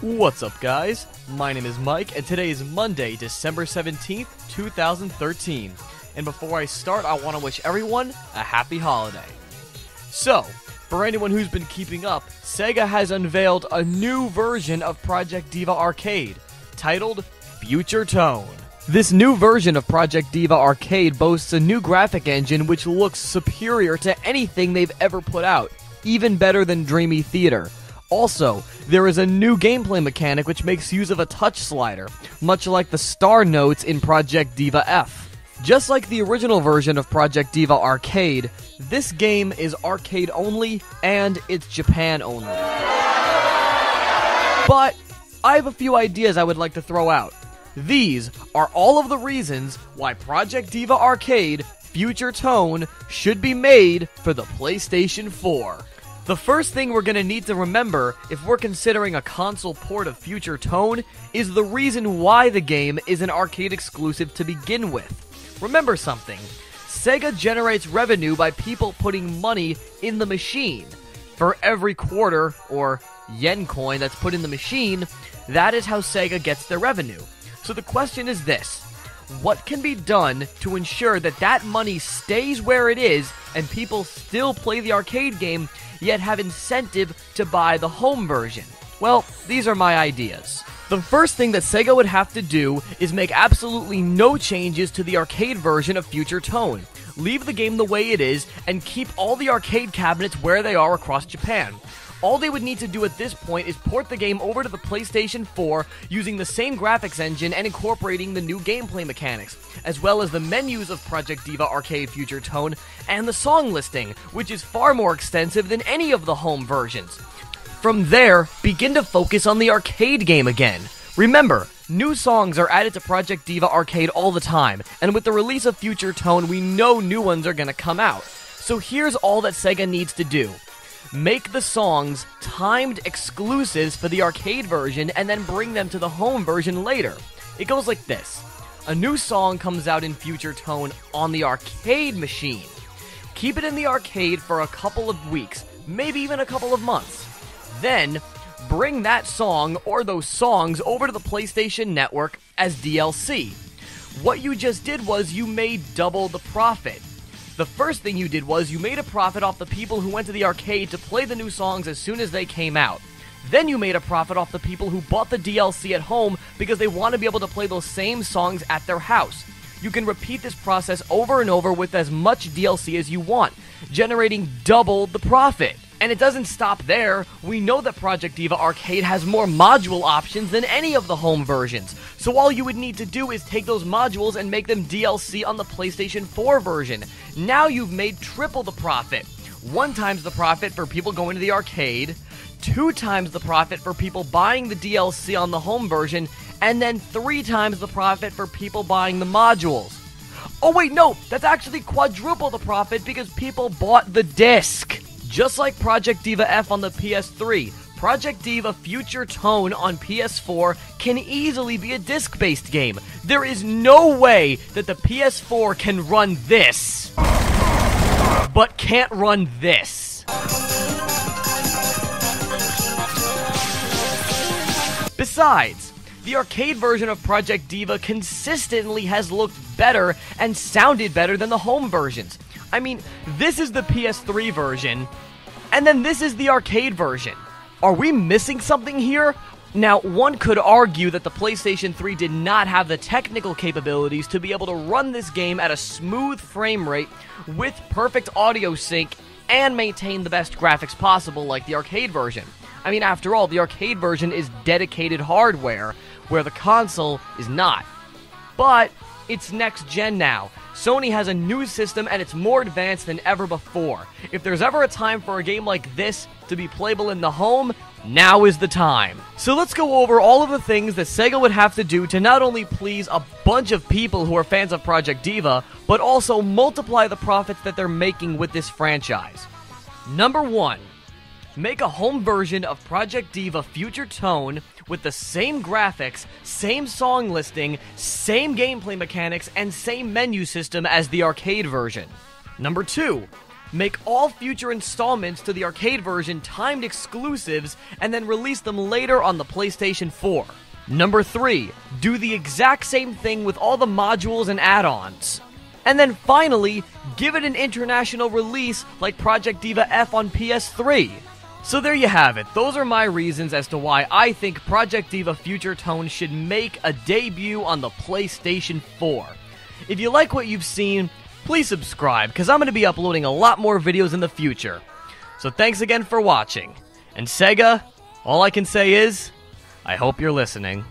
What's up, guys? My name is Mike, and today is Monday, December 17th, 2013. And before I start, I want to wish everyone a happy holiday. So, for anyone who's been keeping up, Sega has unveiled a new version of Project DIVA Arcade, titled Future Tone. This new version of Project DIVA Arcade boasts a new graphic engine which looks superior to anything they've ever put out, even better than Dreamy Theater. Also, there is a new gameplay mechanic which makes use of a touch slider, much like the star notes in Project DIVA F. Just like the original version of Project DIVA Arcade, this game is arcade only, and it's Japan only. But I have a few ideas I would like to throw out. These are all of the reasons why Project DIVA Arcade Future Tone should be made for the PlayStation 4. The first thing we're going to need to remember if we're considering a console port of Future Tone is the reason why the game is an arcade exclusive to begin with. Remember something, Sega generates revenue by people putting money in the machine. For every quarter, or yen coin that's put in the machine, that is how Sega gets their revenue. So the question is this: what can be done to ensure that that money stays where it is and people still play the arcade game yet have incentive to buy the home version? Well, these are my ideas. The first thing that Sega would have to do is make absolutely no changes to the arcade version of Future Tone. Leave the game the way it is and keep all the arcade cabinets where they are across Japan. All they would need to do at this point is port the game over to the PlayStation 4 using the same graphics engine and incorporating the new gameplay mechanics, as well as the menus of Project DIVA Arcade Future Tone and the song listing, which is far more extensive than any of the home versions. From there, begin to focus on the arcade game again. Remember, new songs are added to Project DIVA Arcade all the time, and with the release of Future Tone, we know new ones are gonna come out. So here's all that Sega needs to do. Make the songs timed exclusives for the arcade version and then bring them to the home version later. It goes like this. A new song comes out in Future Tone on the arcade machine. Keep it in the arcade for a couple of weeks, maybe even a couple of months. Then, bring that song or those songs over to the PlayStation Network as DLC. What you just did was you made double the profit. The first thing you did was you made a profit off the people who went to the arcade to play the new songs as soon as they came out. Then you made a profit off the people who bought the DLC at home because they want to be able to play those same songs at their house. You can repeat this process over and over with as much DLC as you want, generating double the profit. And it doesn't stop there. We know that Project DIVA Arcade has more module options than any of the home versions. So all you would need to do is take those modules and make them DLC on the PlayStation 4 version. Now you've made triple the profit. 1 times the profit for people going to the arcade, 2 times the profit for people buying the DLC on the home version, and then 3 times the profit for people buying the modules. Oh wait, no, that's actually quadruple the profit because people bought the disc. Just like Project DIVA F on the PS3, Project DIVA Future Tone on PS4 can easily be a disc-based game. There is no way that the PS4 can run this, but can't run this. Besides, the arcade version of Project DIVA consistently has looked better and sounded better than the home versions. I mean, this is the PS3 version, and then this is the arcade version. Are we missing something here? Now, one could argue that the PlayStation 3 did not have the technical capabilities to be able to run this game at a smooth frame rate with perfect audio sync and maintain the best graphics possible like the arcade version. I mean, after all, the arcade version is dedicated hardware, where the console is not. But it's next gen now. Sony has a new system and it's more advanced than ever before. If there's ever a time for a game like this to be playable in the home, now is the time. So let's go over all of the things that Sega would have to do to not only please a bunch of people who are fans of Project DIVA, but also multiply the profits that they're making with this franchise. Number 1. Make a home version of Project DIVA Future Tone with the same graphics, same song listing, same gameplay mechanics, and same menu system as the arcade version. Number 2. Make all future installments to the arcade version timed exclusives and then release them later on the PlayStation 4. Number 3, do the exact same thing with all the modules and add-ons. And then finally, give it an international release like Project Diva F on PS3. So there you have it. Those are my reasons as to why I think Project Diva Future Tone should make a debut on the PlayStation 4. If you like what you've seen, please subscribe, because I'm going to be uploading a lot more videos in the future. So thanks again for watching. And Sega, all I can say is, I hope you're listening.